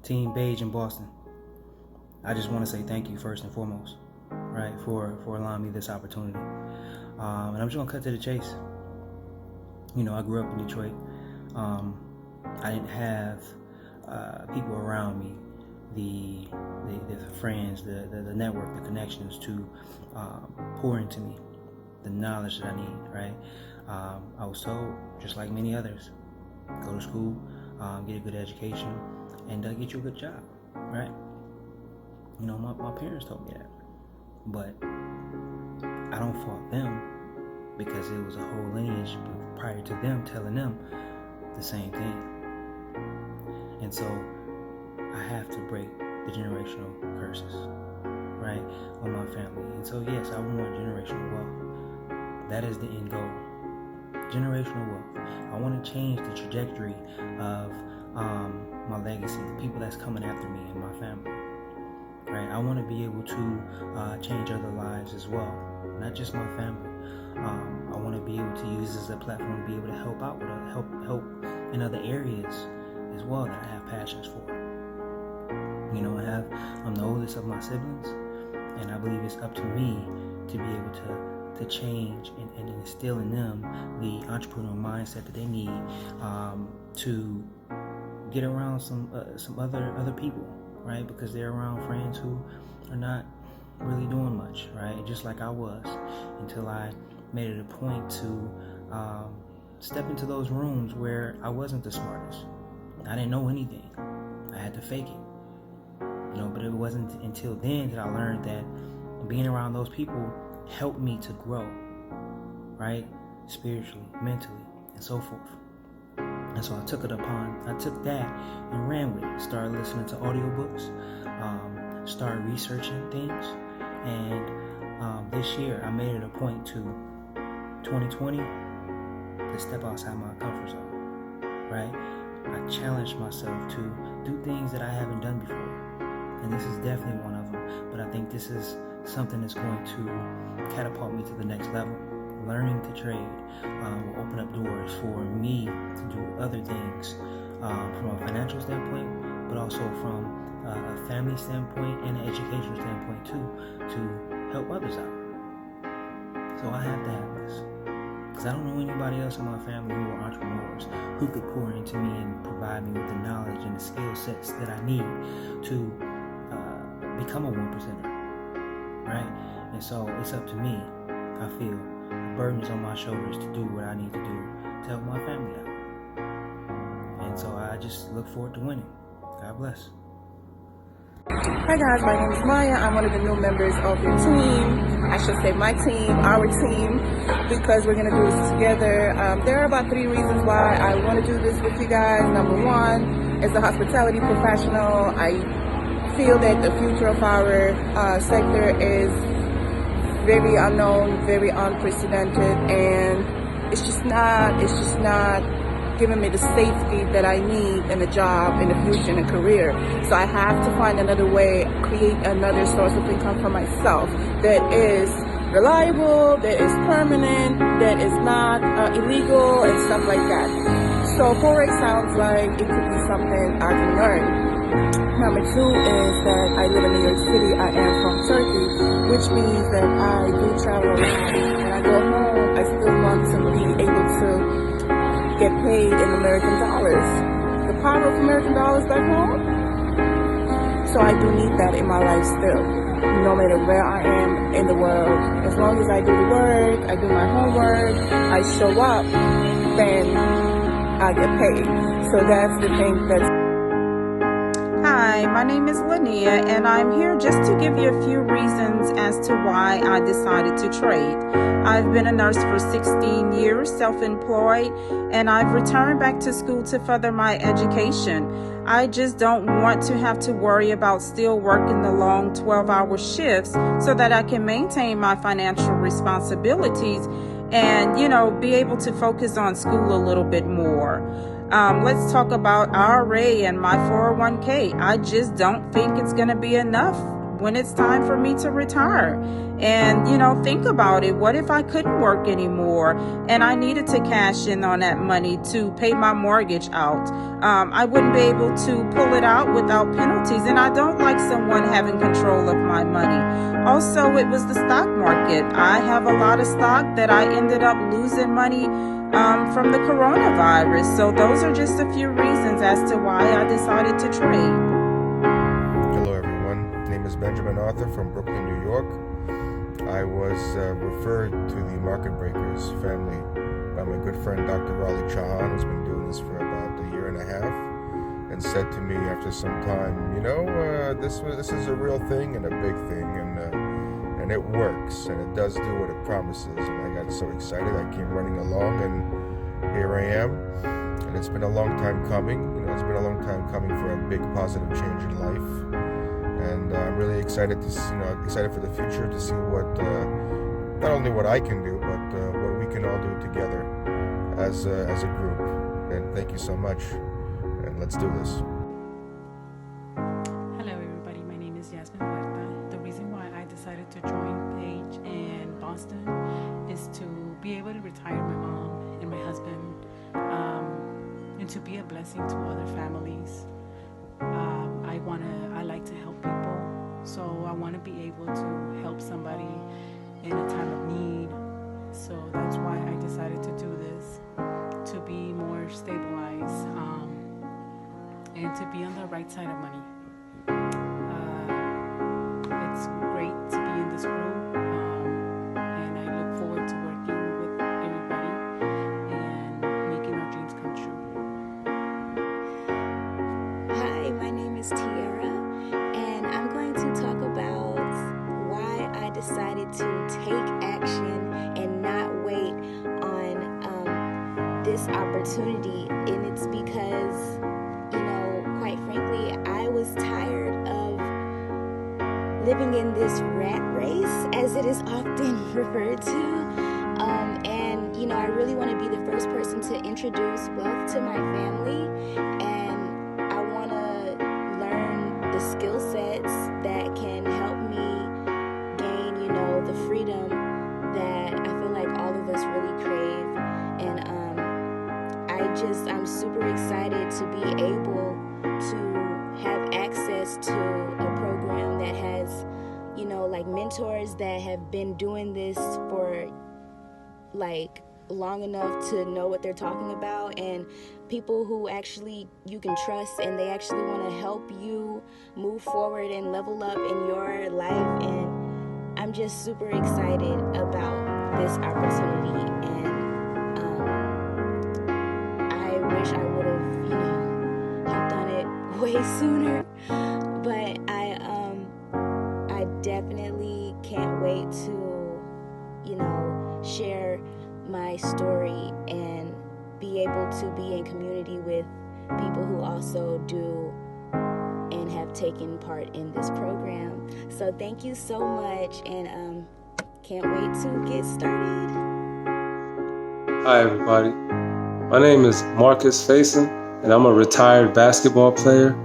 Team Beige in Boston, I just want to say thank you first and foremost, right, for allowing me this opportunity. And I'm just going to cut to the chase. You know, I grew up in Detroit. I didn't have people around me, the friends, the network, the connections to pour into me the knowledge that I need, right? I was told, just like many others, go to school, get a good education, and get you a good job, right? You know, my parents told me that, but I don't fault them because it was a whole lineage prior to them telling them the same thing. And so I have to break the generational curses, right, on my family. And so yes, I want generational wealth. That is the end goal. Generational wealth. I want to change the trajectory of my legacy, the people that's coming after me and my family. Right? I want to be able to change other lives as well, not just my family. I want to be able to use this as a platform to be able to help out with help in other areas as well that I have passions for. You know, I'm the oldest of my siblings, and I believe it's up to me to be able to change and instill in them the entrepreneurial mindset that they need to get around some other people, right? Because they're around friends who are not really doing much, right? Just like I was, until I made it a point to step into those rooms where I wasn't the smartest. I didn't know anything. I had to fake it, you know. But it wasn't until then that I learned that being around those people helped me to grow, right? Spiritually, mentally, and so forth. And so I took that and ran with it. Started listening to audiobooks, started researching things, and this year I made it a point to 2020 to step outside my comfort zone, right? I challenged myself to do things that I haven't done before, and this is definitely one of them. But I think this is something that's going to catapult me to the next level. Learning to trade will open up doors for me to do other things from a financial standpoint, but also from a family standpoint and an educational standpoint too, to help others out. So I have to have this, because I don't know anybody else in my family who are entrepreneurs who could pour into me and provide me with the knowledge and the skill sets that I need to become a 1%er, right? And so it's up to me, I feel. The burden is on my shoulders to do what I need to do to help my family out. And so I just look forward to winning. God bless. Hi guys, my name is Maya. I'm one of the new members of your team. I should say my team, our team, because we're going to do this together. There are about 3 reasons why I want to do this with you guys. Number 1, as a hospitality professional, I feel that the future of our sector is very unknown, very unprecedented, and it's just not giving me the safety that I need in a job, in the future, in a career. So I have to find another way, create another source of income for myself that is reliable, that is permanent, that is not illegal and stuff like that. So Forex sounds like it could be something I can learn. Number 2 is that I live in New York City. I am from Turkey, which means that I do travel around. When I go home, I still want to be able to get paid in American dollars. The power of American dollars back home. So I do need that in my life still, no matter where I am in the world. As long as I do the work, I do my homework, I show up, then I get paid. So that's the thing that's... Hi, my name is Lania, and I'm here just to give you a few reasons as to why I decided to trade. I've been a nurse for 16 years, self-employed, and I've returned back to school to further my education. I just don't want to have to worry about still working the long 12-hour shifts so that I can maintain my financial responsibilities and, be able to focus on school a little bit more. Let's talk about IRA and my 401k. I just don't think it's going to be enough when it's time for me to retire. And, think about it. What if I couldn't work anymore and I needed to cash in on that money to pay my mortgage out? I wouldn't be able to pull it out without penalties. And I don't like someone having control of my money. Also, it was the stock market. I have a lot of stock that I ended up losing money from the coronavirus. So those are just a few reasons as to why I decided to trade. Hello everyone, my name is Benjamin Arthur from Brooklyn, New York. I was referred to the Market Breakers family by my good friend Dr. Raleigh Chahan, who's been doing this for about a year and a half, and said to me after some time, this is a real thing and a big thing, and it works, and it does do what it promises. And I got so excited, I came running along, and here I am. And it's been a long time coming. It's been a long time coming for a big positive change in life. And I'm really excited to, excited for the future to see what, not only what I can do, but what we can all do together as a group. And thank you so much. And let's do this. Hello everybody, my name is Yasmin Huerta. The reason why I decided to join Page in Boston is to be able to retire my mom and my husband, and to be a blessing to other families. I like to help people, so I want to be able to help somebody in a time of need. So that's why I decided to do this, to be more stabilized, and to be on the right side of money. It's great to be in this group, and I look forward to working with everybody and making our dreams come true. Hi, my name is Tiara, and I'm going to talk about why I decided to take action and not wait on this opportunity. And it's because, quite frankly, I was tired of living in this rat race, as it is often referred to. And I really want to be the first person to introduce wealth to my family, and I want to learn the skill sets that can help me gain, the freedom that I feel like all of us really crave. And I'm super excited to be able to have access to a program that has, mentors that have been doing this for long enough to know what they're talking about, and people who actually you can trust, and they actually want to help you move forward and level up in your life. And I'm just super excited about this opportunity, and I wish I would have hopped on it way sooner, but I definitely can't wait to share my story and be able to be in community with people who also do and have taken part in this program. So thank you so much, and can't wait to get started. Hi everybody, my name is Marcus Faison, and I'm a retired basketball player.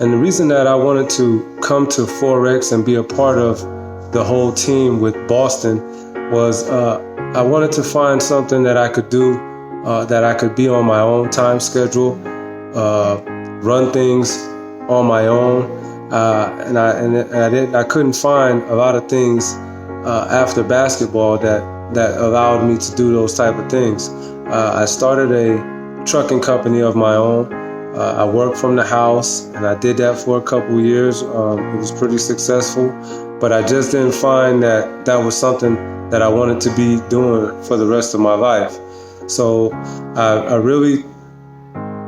And the reason that I wanted to come to Forex and be a part of the whole team with Boston was I wanted to find something that I could do, that I could be on my own time schedule, run things on my own, and I couldn't find a lot of things after basketball that allowed me to do those type of things. I started a trucking company of my own. I worked from the house, and I did that for a couple of years. It was pretty successful, but I just didn't find that was something that I wanted to be doing for the rest of my life. So I really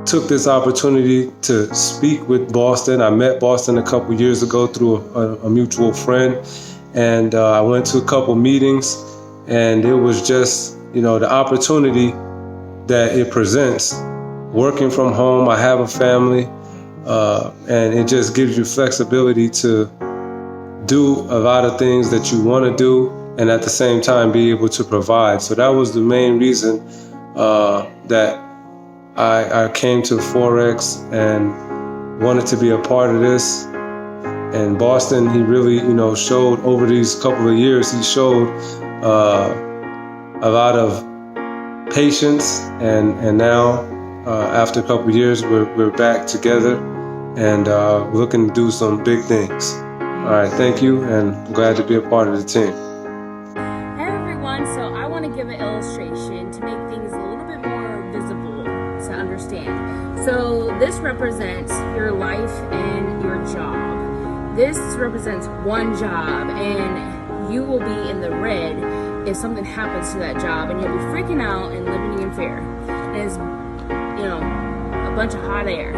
took this opportunity to speak with Boston. I met Boston a couple years ago through a mutual friend, and I went to a couple meetings, and it was just, the opportunity that it presents. Working from home, I have a family, and it just gives you flexibility to do a lot of things that you want to do, and at the same time be able to provide. So that was the main reason that I came to Forex and wanted to be a part of this. And Boston, he really, showed over these couple of years, he showed a lot of patience, and now after a couple of years, we're back together and looking to do some big things. All right, thank you, and I'm glad to be a part of the team. Hey everyone, so I want to give an illustration to make things a little bit more visible to understand. So this represents your life and your job. This represents one job, and you will be in the red if something happens to that job, and you'll be freaking out and living in fear. And it's, a bunch of hot air.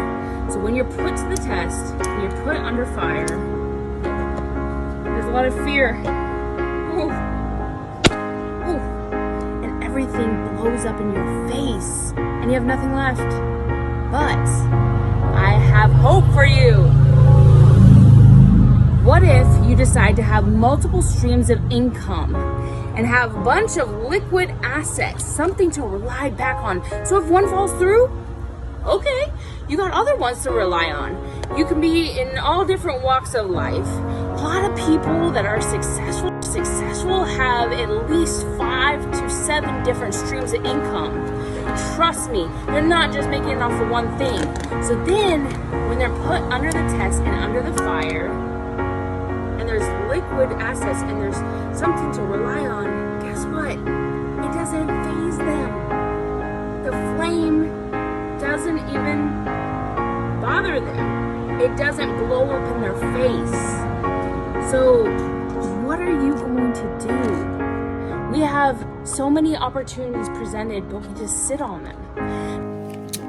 So when you're put to the test, when you're put under fire, there's a lot of fear. Ooh. Ooh. And everything blows up in your face, and you have nothing left. But I have hope for you. What if you decide to have multiple streams of income and have a bunch of liquid assets, something to rely back on? So if one falls through, okay, you got other ones to rely on. You can be in all different walks of life. A lot of people that are successful have at least 5 to 7 different streams of income. Trust me, they're not just making it off of one thing. So then, when they're put under the test and under the fire, and there's liquid assets and there's something to rely on, guess what? It doesn't faze them. The flame doesn't even bother them. It doesn't blow up in their face. So what are you going to do? We have so many opportunities presented, but we just sit on them.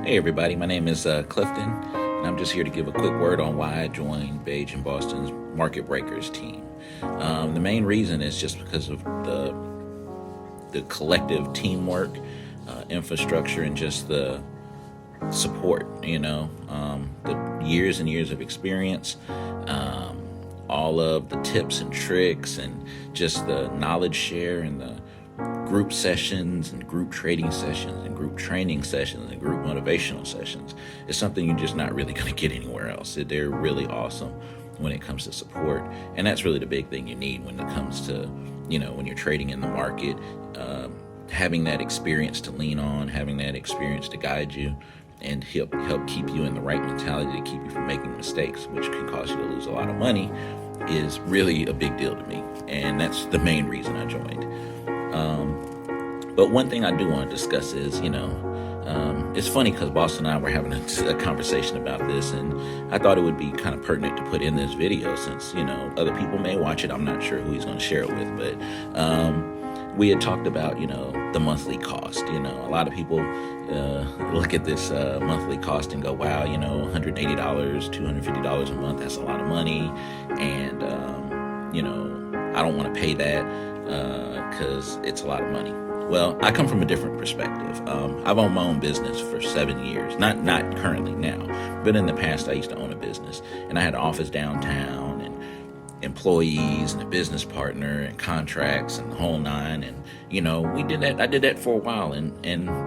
Hey everybody, my name is Clifton, and I'm just here to give a quick word on why I joined Beige and Boston's Market Breakers team. The main reason is just because of the collective teamwork, infrastructure, and just the support, the years and years of experience, all of the tips and tricks, and just the knowledge share, and the group sessions and group trading sessions and group training sessions and group motivational sessions. It's something you're just not really going to get anywhere else. They're really awesome when it comes to support. And that's really the big thing you need when it comes to, when you're trading in the market, having that experience to lean on, having that experience to guide you and help keep you in the right mentality to keep you from making mistakes, which can cause you to lose a lot of money, is really a big deal to me. And that's the main reason I joined. But one thing I do want to discuss is, it's funny because Boston and I were having a conversation about this, and I thought it would be kind of pertinent to put in this video since, other people may watch it. I'm not sure who he's going to share it with, but we had talked about, the monthly cost. A lot of people look at this monthly cost and go, wow, $180, $250 a month, that's a lot of money. And, I don't want to pay that because it's a lot of money. Well, I come from a different perspective. I've owned my own business for 7 years, not currently now, but in the past I used to own a business, and I had an office downtown and employees and a business partner and contracts and the whole nine. And, we did that. I did that for a while. And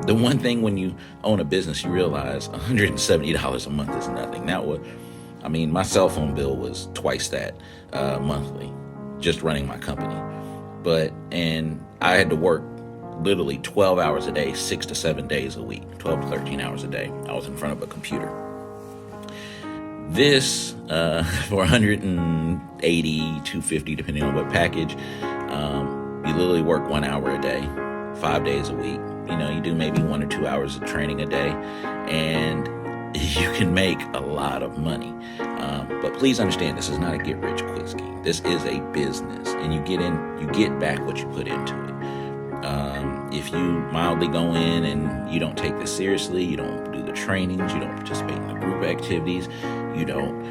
the one thing when you own a business, you realize $170 a month is nothing. My cell phone bill was twice that monthly, just running my company. And I had to work literally 12 hours a day, 6 to 7 days a week, 12 to 13 hours a day. I was in front of a computer. This, for $180, $250, depending on what package, you literally work 1 hour a day, 5 days a week. You do maybe 1 or 2 hours of training a day, and you can make a lot of money. But please understand, this is not a get-rich-quick scheme. This is a business, and you get back what you put into it. If you mildly go in and you don't take this seriously, you don't do the trainings, you don't participate in the group activities, you don't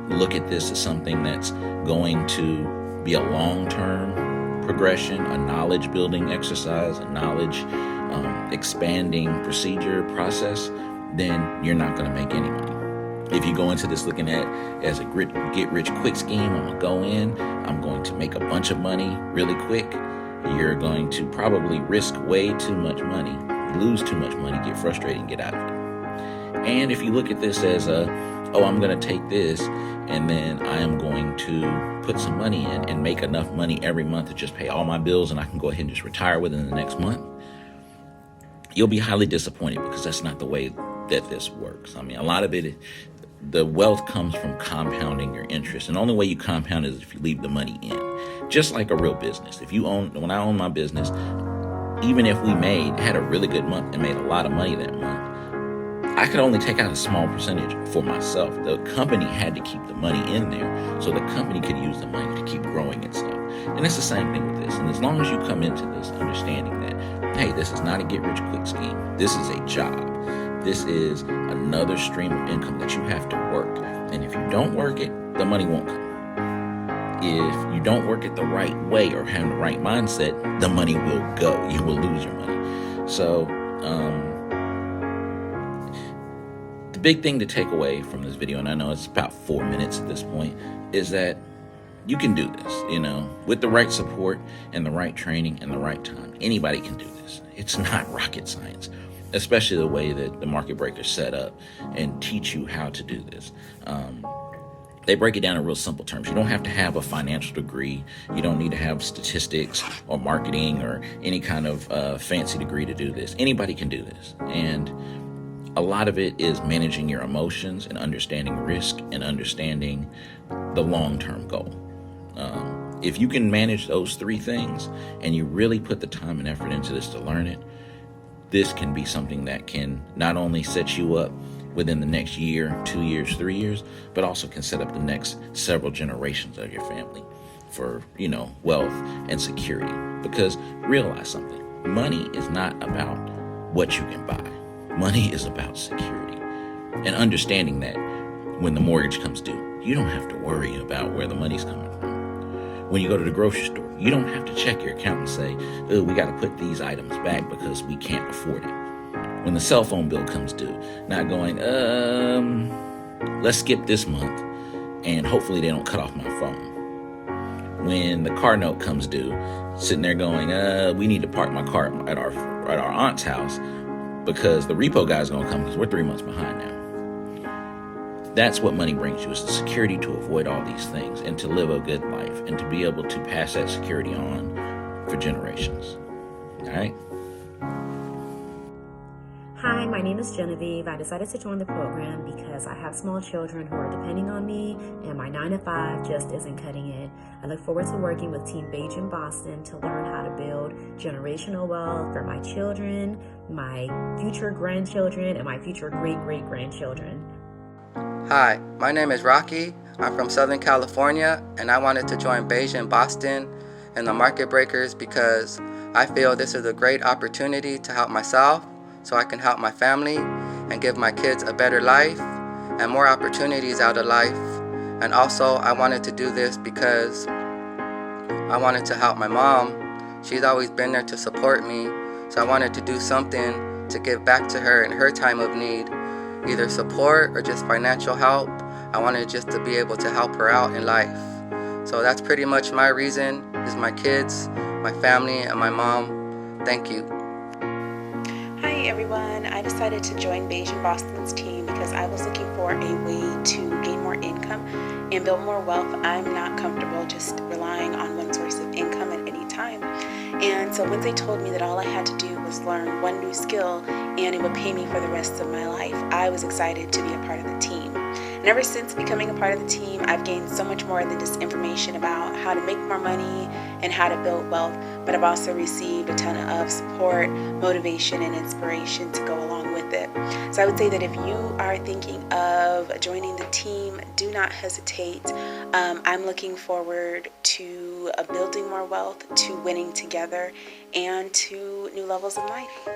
look at this as something that's going to be a long-term progression, a knowledge-building exercise, a knowledge expanding procedure process, then you're not going to make any money. If you go into this looking at as a get-rich-quick scheme, I'm going to go in, I'm going to make a bunch of money really quick, you're going to probably risk way too much money, lose too much money, get frustrated, and get out of it. And if you look at this as a oh, I'm going to take this and then I am going to put some money in and make enough money every month to just pay all my bills and I can go ahead and just retire within the next month, you'll be highly disappointed, because that's not the way that this works. I mean, a lot of it, the wealth comes from compounding your interest. And the only way you compound is if you leave the money in. Just like a real business. When I owned my business, even if we had a really good month and made a lot of money that month, I could only take out a small percentage for myself. The company had to keep the money in there so the company could use the money to keep growing itself. And it's the same thing with this. And as long as you come into this understanding that, hey, this is not a get-rich-quick scheme. This is a job. This is another stream of income that you have to work. And if you don't work it, the money won't come. If you don't work it the right way or have the right mindset, the money will go. You will lose your money. So, the big thing to take away from this video, and I know it's about 4 minutes at this point, is that you can do this, with the right support and the right training and the right time. Anybody can do this. It's not rocket science, especially the way that the market breakers set up and teach you how to do this. They break it down in real simple terms. You don't have to have a financial degree. You don't need to have statistics or marketing or any kind of fancy degree to do this. Anybody can do this. And a lot of it is managing your emotions and understanding risk and understanding the long-term goal. If you can manage those three things and you really put the time and effort into this to learn it, this can be something that can not only set you up within the next year, 2 years, 3 years, but also can set up the next several generations of your family for, wealth and security. Because realize something, money is not about what you can buy. Money is about security. And understanding that when the mortgage comes due, you don't have to worry about where the money's coming from. When you go to the grocery store, you don't have to check your account and say, oh, we got to put these items back because we can't afford it. When the cell phone bill comes due, not going, let's skip this month and hopefully they don't cut off my phone. When the car note comes due, sitting there going, we need to park my car at our aunt's house because the repo guy's going to come because we're 3 months behind now. That's what money brings you, is the security to avoid all these things and to live a good life and to be able to pass that security on for generations. All right? Hi, my name is Genevieve. I decided to join the program because I have small children who are depending on me and my 9-to-5 just isn't cutting it. I look forward to working with Team Beige in Boston to learn how to build generational wealth for my children, my future grandchildren, and my future great-great-grandchildren. Hi, my name is Rocky. I'm from Southern California, and I wanted to join Beige in Boston and the Market Breakers because I feel this is a great opportunity to help myself so I can help my family and give my kids a better life and more opportunities out of life. And also, I wanted to do this because I wanted to help my mom. She's always been there to support me, so I wanted to do something to give back to her in her time of need, either support or just financial help. I wanted just to be able to help her out in life. So that's pretty much my reason, is my kids, my family, and my mom. Thank you. Hi everyone, I decided to join Beige in Boston's team because I was looking for a way to gain more income and build more wealth. I'm not comfortable just relying on one source of income at any time. And so once they told me that all I had to do was learn one new skill and it would pay me for the rest of my life, I was excited to be a part of the team. And ever since becoming a part of the team, I've gained so much more than just information about how to make more money and how to build wealth, but I've also received a ton of support, motivation, and inspiration to go along with it. So I would say that if you are thinking of joining the team, do not hesitate. I'm looking forward to building more wealth, to winning together, and to new levels in life.